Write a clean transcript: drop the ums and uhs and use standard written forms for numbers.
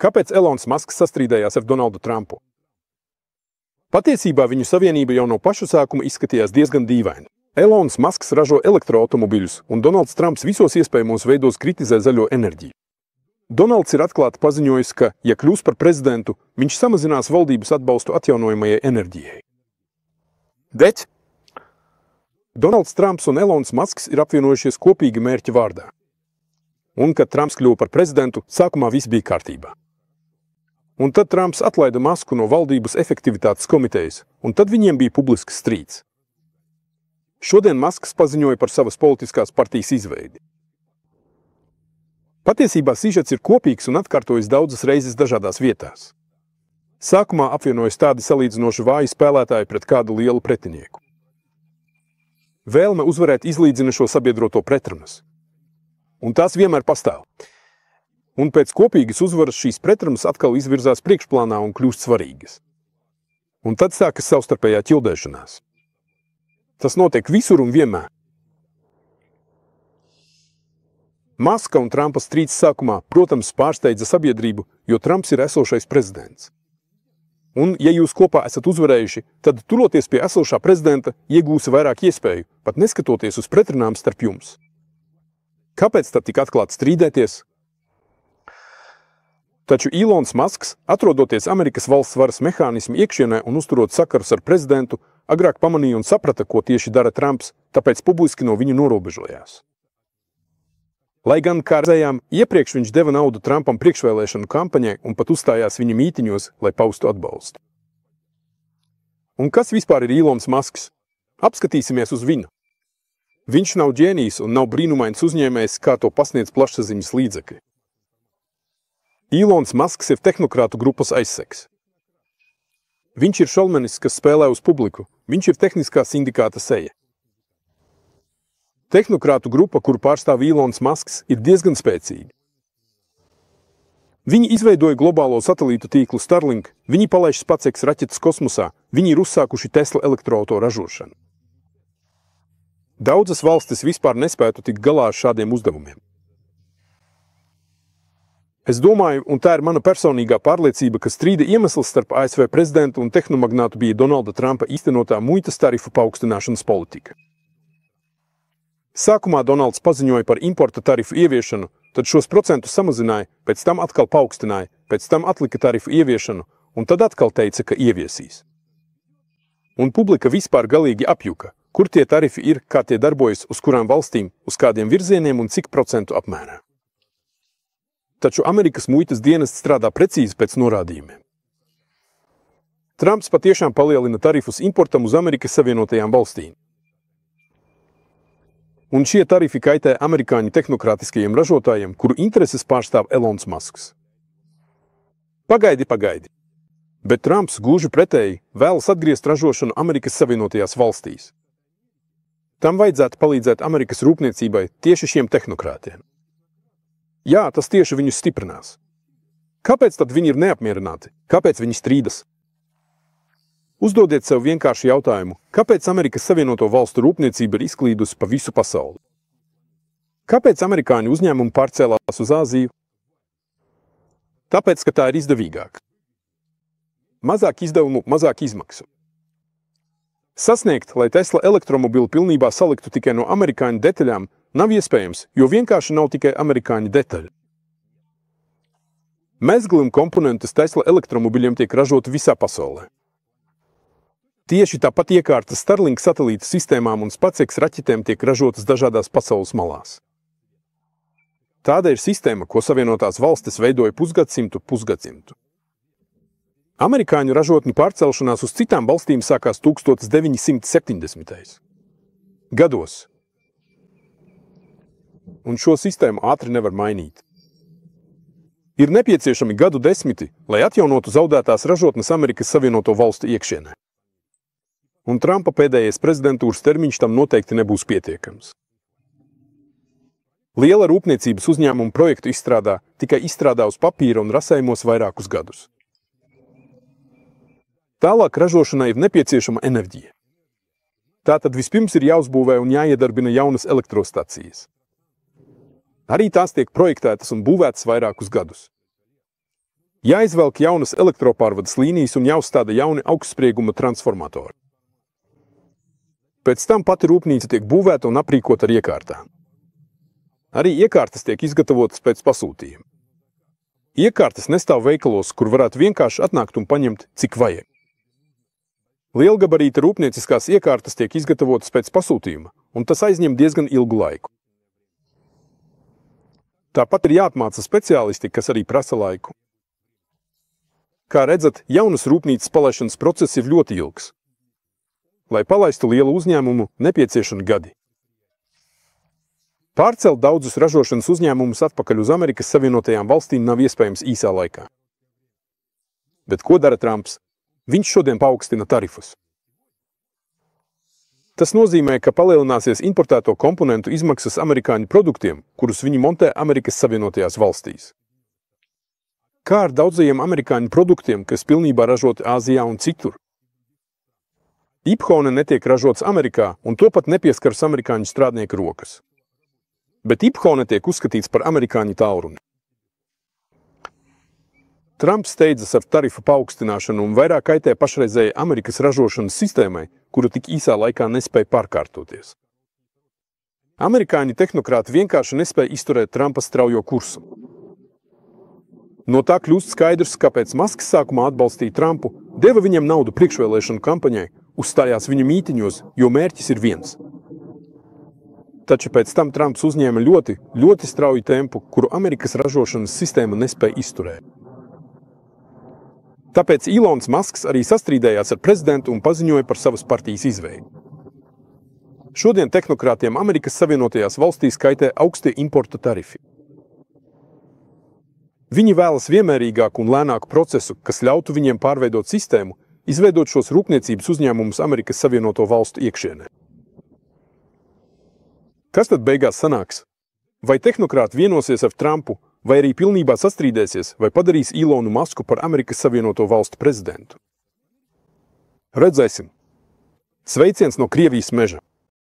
Kāpēc Elons Masks sastrīdējās ar Donaldu Trumpu? Patiesībā viņu savienība jau no paša sākuma izskatījās diezgan dīvaini. Elons Masks ražo elektroautomobiļus, un Donalds Trumps visos iespējamos veidos kritizē zaļo enerģiju. Donalds ir atklāti paziņojis, ka, ja kļūs par prezidentu, viņš samazinās valdības atbalstu atjaunojamajai enerģijai. Bet Donalds Trumps un Elons Masks ir apvienojušies kopīgi mērķa vārdā. Un, kad Trumps kļuva par prezidentu, sākumā viss bija kārtībā. Un tad Trumps atlaida Masku no valdības efektivitātes komitejas, un tad viņiem bija publisks strīds. Šodien Masks paziņoja par savas politiskās partijas izveidi. Patiesībā sižets ir kopīgs un atkārtojas daudzas reizes dažādās vietās. Sākumā apvienojas tādi salīdzinoši vāji spēlētāji pret kādu lielu pretinieku. Vēlme uzvarēt izlīdzina šo sabiedroto pretrunas. Un tās vienmēr pastāv. Un pēc kopīgas uzvaras šīs pretrunas atkal izvirzās priekšplānā un kļūst svarīgas. Un tad sākas savstarpējā ķildēšanās. Tas notiek visur un vienmēr. Maska un Trumpa strīds sākumā, protams, pārsteidza sabiedrību, jo Trumps ir esošais prezidents. Un, ja jūs kopā esat uzvarējuši, tad turoties pie esošā prezidenta iegūsi vairāk iespēju, pat neskatoties uz pretrunām starp jums. Kāpēc tad tik atklāti strīdēties? Taču Elons Masks, atrodoties Amerikas valsts varas mehānismu iekšienē un uzturot sakarus ar prezidentu, agrāk pamanīja un saprata, ko tieši dara Trumps, tāpēc publiski no viņu norobežojās. Lai gan, kā redzējām, iepriekš viņš deva naudu Trumpam priekšvēlēšanu kampaņai un pat uzstājās viņa mītiņos, lai paustu atbalstu. Un kas vispār ir Elons Masks? Apskatīsimies uz viņu. Viņš nav ģēnijs un nav brīnumains uzņēmējs, kā to pasniedz plašsaziņas līdzekļi. Elons Masks ir tehnokrātu grupas aizsegs. Viņš ir šaulmenis, kas spēlē uz publiku. Viņš ir tehniskā sindikāta seja. Tehnokrātu grupa, kuru pārstāv Elons Masks, ir diezgan spēcīga. Viņi izveidoja globālo satelītu tīklu Starlink, viņi palaiž SpaceX raķetes kosmosā, viņi ir uzsākuši Tesla elektroauto ražošanu. Daudzas valstis vispār nespētu tikt galā ar šādiem uzdevumiem. Es domāju, un tā ir mana personīgā pārliecība, ka strīda iemesls starp ASV prezidentu un tehnomagnātu bija Donalda Trumpa īstenotā muitas tarifu paaugstināšanas politika. Sākumā Donalds paziņoja par importa tarifu ieviešanu, tad šos procentus samazināja, pēc tam atkal paaugstināja, pēc tam atlika tarifu ieviešanu, un tad atkal teica, ka ieviesīs. Un publika vispār galīgi apjuka, kur tie tarifi ir, kā tie darbojas, uz kurām valstīm, uz kādiem virzieniem un cik procentu apmērā. Taču Amerikas muitas dienests strādā precīzi pēc norādījumiem. Trumps patiešām palielina tarifus importam uz Amerikas Savienotajām valstīm. Un šie tarifi kaitē amerikāņu tehnokrātiskajiem ražotājiem, kuru intereses pārstāv Elons Masks. Pagaidi. Bet Trumps gluži pretēji vēlas atgriezt ražošanu Amerikas Savienotajās valstīs. Tam vajadzētu palīdzēt Amerikas rūpniecībai tieši šiem tehnokrātiem. Jā, tas tieši viņus stiprinās. Kāpēc tad viņi ir neapmierināti? Kāpēc viņi strīdas? Uzdodiet sev vienkārši jautājumu, kāpēc Amerikas Savienoto valstu rūpniecība ir izklīdusi pa visu pasauli? Kāpēc amerikāņu uzņēmumi pārcēlās uz Āziju? Tāpēc, ka tā ir izdevīgāk. Mazāk izdevumu, mazāk izmaksu. Sasniegt, lai Tesla elektromobili pilnībā saliktu tikai no amerikāņu detaļām, nav iespējams, jo vienkārši nav tikai amerikāņu detaļu. Mezgli un komponentes Tesla elektromobiļiem tiek ražoti visā pasaulē. Tieši tāpat iekārtas Starlink satelīta sistēmām un SpaceX raķetēm tiek ražotas dažādās pasaules malās. Tāda ir sistēma, ko Savienotās valstis veidoja pusgadsimtu. Amerikāņu ražotņu pārcelšanās uz citām valstīm sākās 1970. gados. Un šo sistēmu ātri nevar mainīt. Ir nepieciešami gadu desmiti, lai atjaunotu zaudētās ražotnes Amerikas Savienoto valstu iekšienē. Un Trumpa pēdējais prezidentūras termiņš tam noteikti nebūs pietiekams. Liela rūpniecības uzņēmuma projektu izstrādā tikai izstrādā uz papīra un rasējumos vairākus gadus. Tālāk ražošanai ir nepieciešama enerģija. Tātad vispirms ir jāuzbūvē un jāiedarbina jaunas elektrostacijas. Arī tās tiek projektētas un būvētas vairākus gadus. Jāizvelk jaunas elektropārvades līnijas un jāuzstāda jauni augstsprieguma transformatori. Pēc tam pati rūpnīca tiek būvēta un aprīkota ar iekārtām. Arī iekārtas tiek izgatavotas pēc pasūtījuma. Iekārtas nestāv veikalos, kur varētu vienkārši atnākt un paņemt, cik vajag. Lielgabarīta rūpnieciskās iekārtas tiek izgatavotas pēc pasūtījuma, un tas aizņem diezgan ilgu laiku. Tāpat ir jāapmāca speciālisti, kas arī prasa laiku. Kā redzat, jaunas rūpnīcas palaišanas process ir ļoti ilgs. Lai palaistu lielu uzņēmumu, nepieciešami gadi. Pārcelt daudzus ražošanas uzņēmumus atpakaļ uz Amerikas Savienotajām valstīm nav iespējams īsā laikā. Bet ko dara Trumps? Viņš šodien paaugstina tarifus. Tas nozīmē, ka palielināsies importēto komponentu izmaksas amerikāņu produktiem, kurus viņi montē Amerikas Savienotajās valstīs. Kā ar daudzajiem amerikāņu produktiem, kas pilnībā ražoti Āzijā un citur? Iphone netiek ražots Amerikā, un to pat nepieskaras amerikāņu strādnieku rokas. Bet Iphone tiek uzskatīts par amerikāņu tālruni. Trumps steidzas ar tarifu paaugstināšanu un vairāk kaitē pašreizējai Amerikas ražošanas sistēmai, kura tik īsā laikā nespēja pārkārtoties. Amerikāņu tehnokrāti vienkārši nespēja izturēt Trumpa straujo kursu. No tā kļūst skaidrs, kāpēc Masks sākumā atbalstīja Trumpu, deva viņam naudu priekšvēlēšanu kampaņai, uzstājās viņa mītiņos, jo mērķis ir viens. Taču pēc tam Trumps uzņēma ļoti strauju tempu, kuru Amerikas ražošanas sistēma nespēja izturēt. Tāpēc Ilons Masks arī sastrīdējās ar prezidentu un paziņoja par savas partijas izveidi. Šodien tehnokrātiem Amerikas Savienotajās valstīs kaitē augstie importa tarifi. Viņi vēlas vienmērīgāku un lēnāku procesu, kas ļautu viņiem pārveidot sistēmu, izveidot šos rūpniecības uzņēmumus Amerikas Savienoto valstu iekšienē. Kas tad beigās sanāks? Vai tehnokrāti vienosies ar Trumpu, vai arī pilnībā sastrīdēsies, vai padarīs Ilonu Masku par Amerikas Savienoto valstu prezidentu? Redzēsim. Sveiciens no Krievijas meža!